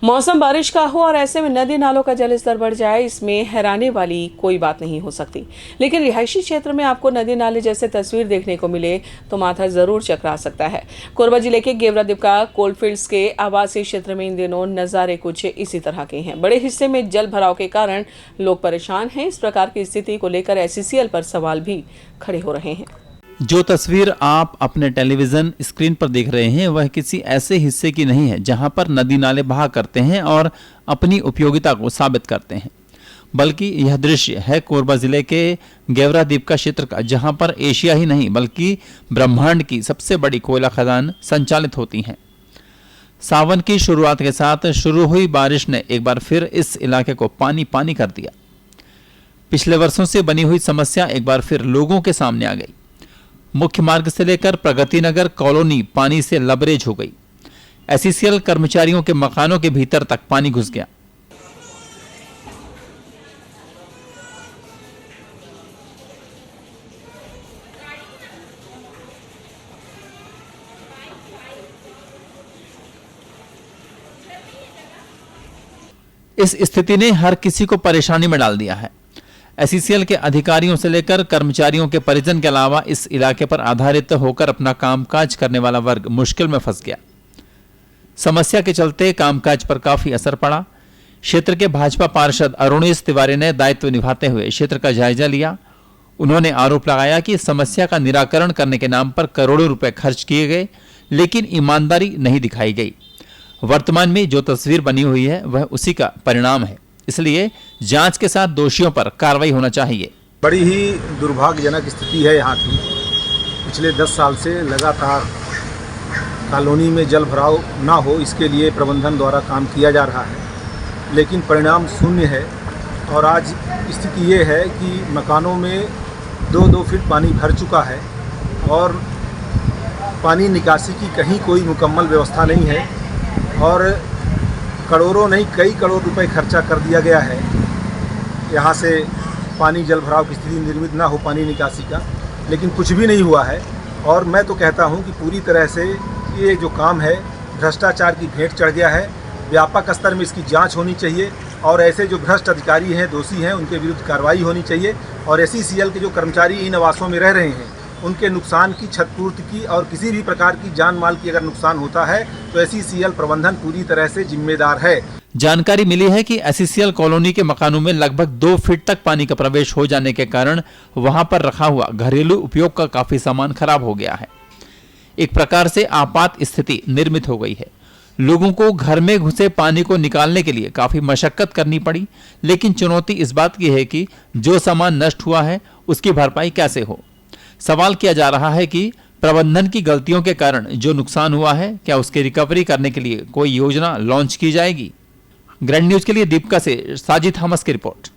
मौसम बारिश का हो और ऐसे में नदी नालों का जलस्तर बढ़ जाए, इसमें हैरानी वाली कोई बात नहीं हो सकती। लेकिन रिहायशी क्षेत्र में आपको नदी नाले जैसे तस्वीर देखने को मिले तो माथा जरूर चकरा सकता है। कोरबा जिले के गेवरादीपका कोलफील्ड्स के आवासीय क्षेत्र में इन दिनों नजारे कुछ इसी तरह के हैं। बड़े हिस्से में जल भराव के कारण लोग परेशान हैं। इस प्रकार की स्थिति को लेकर SCCL पर सवाल भी खड़े हो रहे हैं। जो तस्वीर आप अपने टेलीविजन स्क्रीन पर देख रहे हैं वह किसी ऐसे हिस्से की नहीं है जहां पर नदी नाले बहा करते हैं और अपनी उपयोगिता को साबित करते हैं, बल्कि यह दृश्य है कोरबा जिले के गेवरादीपका क्षेत्र का, जहां पर एशिया ही नहीं बल्कि ब्रह्मांड की सबसे बड़ी कोयला खदान संचालित होती हैं। सावन की शुरुआत के साथ शुरू हुई बारिश ने एक बार फिर इस इलाके को पानी पानी कर दिया। पिछले वर्षों से बनी हुई समस्या एक बार फिर लोगों के सामने आ गई। मुख्य मार्ग से लेकर प्रगति नगर कॉलोनी पानी से लबरेज हो गई। SCCL कर्मचारियों के मकानों के भीतर तक पानी घुस गया। इस स्थिति ने हर किसी को परेशानी में डाल दिया है। SCCL के अधिकारियों से लेकर कर्मचारियों के परिजन के अलावा इस इलाके पर आधारित होकर अपना कामकाज करने वाला वर्ग मुश्किल में फंस गया। समस्या के चलते कामकाज पर काफी असर पड़ा। क्षेत्र के भाजपा पार्षद अरुणेश तिवारी ने दायित्व निभाते हुए क्षेत्र का जायजा लिया। उन्होंने आरोप लगाया कि समस्या का निराकरण करने के नाम पर करोड़ों रुपए खर्च किए गए, लेकिन ईमानदारी नहीं दिखाई गई। वर्तमान में जो तस्वीर बनी हुई है वह उसी का परिणाम है, इसलिए जांच के साथ दोषियों पर कार्रवाई होना चाहिए। बड़ी ही दुर्भाग्यजनक स्थिति है यहाँ की। पिछले 10 साल से लगातार कॉलोनी में जल भराव ना हो इसके लिए प्रबंधन द्वारा काम किया जा रहा है, लेकिन परिणाम शून्य है। और आज स्थिति ये है कि मकानों में 2-2 फीट पानी भर चुका है और पानी निकासी की कहीं कोई मुकम्मल व्यवस्था नहीं है और करोड़ों नहीं कई करोड़ रुपए खर्चा कर दिया गया है यहाँ से पानी जल भराव की स्थिति निर्मित ना हो पानी निकासी का, लेकिन कुछ भी नहीं हुआ है। और मैं तो कहता हूँ कि पूरी तरह से ये जो काम है भ्रष्टाचार की भेंट चढ़ गया है। व्यापक स्तर में इसकी जांच होनी चाहिए और ऐसे जो भ्रष्ट अधिकारी हैं, दोषी हैं, उनके विरुद्ध कार्रवाई होनी चाहिए। और SCCL के जो कर्मचारी इन आवासों में रह रहे हैं उनके नुकसान की क्षतिपूर्ति की और किसी भी प्रकार की जान माल की अगर नुकसान होता है तो SCCL प्रबंधन पूरी तरह से जिम्मेदार है। जानकारी मिली है कि SCCL कॉलोनी के मकानों में लगभग 2 फीट तक पानी का प्रवेश हो जाने के कारण वहां पर रखा हुआ घरेलू उपयोग का काफी सामान खराब हो गया है। एक प्रकार से आपात स्थिति निर्मित हो गई है। लोगों को घर में घुसे पानी को निकालने के लिए काफी मशक्कत करनी पड़ी, लेकिन चुनौती इस बात की है कि जो सामान नष्ट हुआ है उसकी भरपाई कैसे हो। सवाल किया जा रहा है कि प्रबंधन की गलतियों के कारण जो नुकसान हुआ है, क्या उसकी रिकवरी करने के लिए कोई योजना लॉन्च की जाएगी। ग्रैंड न्यूज के लिए दीपिका से साजिद थॉमस की रिपोर्ट।